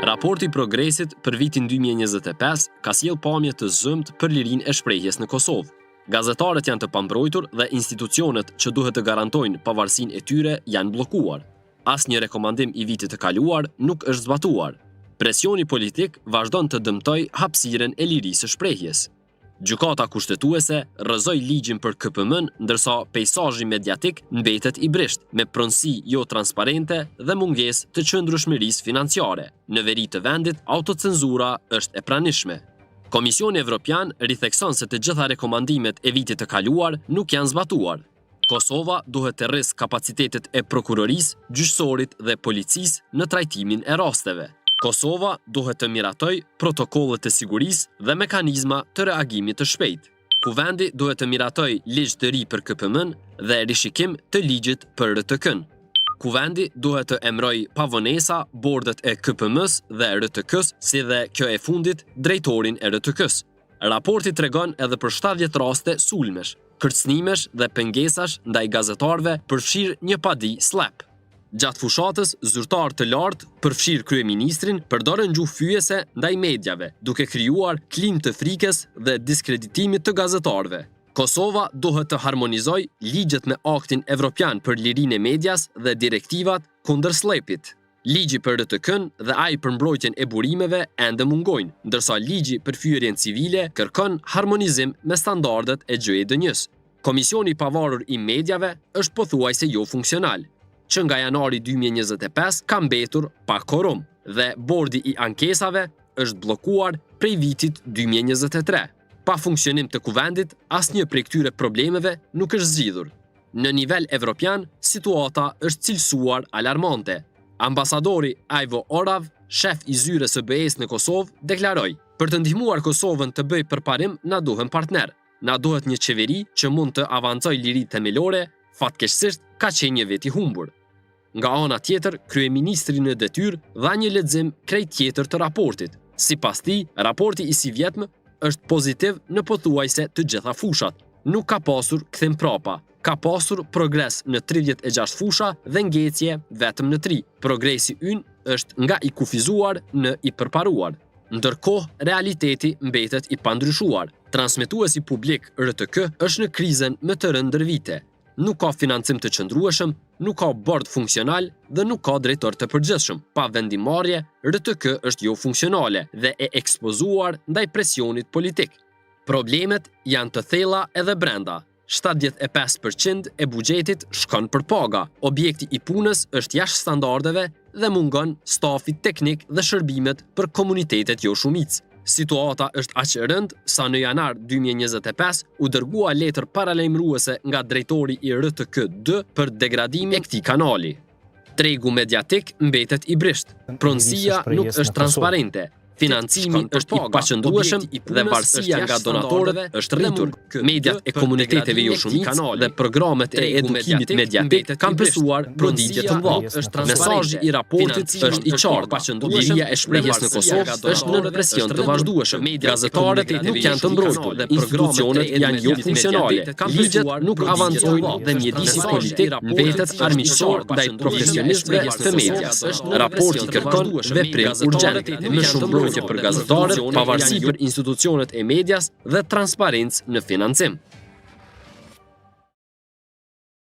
Raporti Progresit për vitin 2025 ka sjellë pamje të zymt për lirinë e shprehjes në Kosovë. Gazetarët janë të pambrojtur dhe institucionet që duhet të garantojnë pavarësinë e tyre janë bllokuar. Asnjë rekomandim i vitit të kaluar nuk është zbatuar. Presioni politik vazhdon të dëmtojë hapësirën e lirisë së shprehjes. Gjykata kushtetuese rrëzoi ligjin për KPM-n, ndërsa peizazhi mediatik mbetet i brisht, me pronësi jo transparente dhe mungesë të qëndrueshmërisë financiare. Në veri të vendit, autocenzura është e pranishme. Komisioni Evropian rithekson se të gjitha rekomandimet e vitit të kaluar nuk janë zbatuar. Kosova duhet të rrisë kapacitetet e prokurorisë, gjyqësorit dhe policisë në trajtimin e rasteve. Kosova duhet të miratoj protokollet të sigurisë dhe mekanizma të reagimit të shpejtë. Kuvendi duhet të miratoj ligj të ri për KPM-n dhe rishikim të ligjit për RTK-n. Kuvendi duhet të emroj pavonesa bordet e KPM-s dhe RTK-s, si dhe kjo e fundit drejtorin e RTK-s. Raporti tregon edhe për 70 raste sulmesh, kërcënimesh dhe pengesash ndaj gazetarëve përfshirë një padi slap. Gjatë fushatës, zyrtar të lartë përfshirë kryeministrin përdorën gjuhë fyese ndaj medjave, duke krijuar klim të frikës dhe diskreditimit të gazetarëve. Kosova duhet të harmonizoj ligjet me Aktin Evropian për lirinë e medias dhe direktivat kundër slepit. Ligji për RTK-n dhe ai për mbrojtjen e burimeve ende mungojnë, ndërsa ligji për fyerjen civile kërkon harmonizim me standardet e GJDN-s. Komisioni i pavarur i medjave është pothuajse jo funksional, që nga janari 2025 ka mbetur pa korum dhe bordi i ankesave është bllokuar prej vitit 2023. Pa funksionim të kuvendit, asnjë prej këtyre problemeve nuk është zgjidhur. Në nivel evropian, situata është cilësuar alarmante. Ambasadori Ivo Orav, shef i zyrës së BE-s në Kosovë, deklaroi: "Për të ndihmuar Kosovën të bëjë përparim, na duhen partner. Na duhet një qeveri që mund të avancojë liritë themelore, fatkeqësisht ka qenë një vit i humbur." Nga ana tjetër, kryeministri në detyrë dha një lexim krejt tjetër të raportit. Sipas tij, raporti i si vjetëm është pozitiv në pothuajse të gjitha fushat. Nuk ka pasur kthim prapa. Ka pasur progres në 36 fusha dhe ngecje vetëm në 3. Progresi ynë është nga i kufizuar në i përparuar. Ndërkohë, realiteti mbetet i pandryshuar. Transmetuesi publik RTK është në krizën më të rëndë ndër vite. Nuk ka financim të qëndrueshëm, nuk ka bord funksional dhe nuk ka drejtor të përgjithshëm. Pa vendimarrje, RTK është jo funksionale dhe e ekspozuar ndaj presionit politik. Problemet janë të thella edhe brenda. 75% e buxhetit shkon për paga. Objekti i punës është jashtë standardeve dhe mungon stafi teknik dhe shërbimet për komunitetet jo shumicë. Situata është aq e rëndë sa në janar 2025 u dërgua letër paralajmëruese nga drejtori i RTK-2 për degradimin e këtij kanali. Tregu mediatik mbetet i brisht. Pronësia nuk është transparente. Financimi është i paqëndrueshëm dhe varësia nga donatorët është rritur. Mediat e komuniteteve jo shumicë dhe programet e edukimit mediatik kanë pësuar prodhitje të mëdha. Mesazhi i raportit është i qartë. Liria e shprehjes në Kosovë është në presion të vazhdueshëm. Gazetarët nuk janë të mbrojtur, institucionet janë jo funksionale. Ligjet nuk avancojnë dhe mjedisi politik mbetet armiqësor ndaj profesionistëve të medias. Raporti kërkon veprim urgjente, më shumë për gazetarët, pavarësi për institucionet e medias dhe transparencë në financim.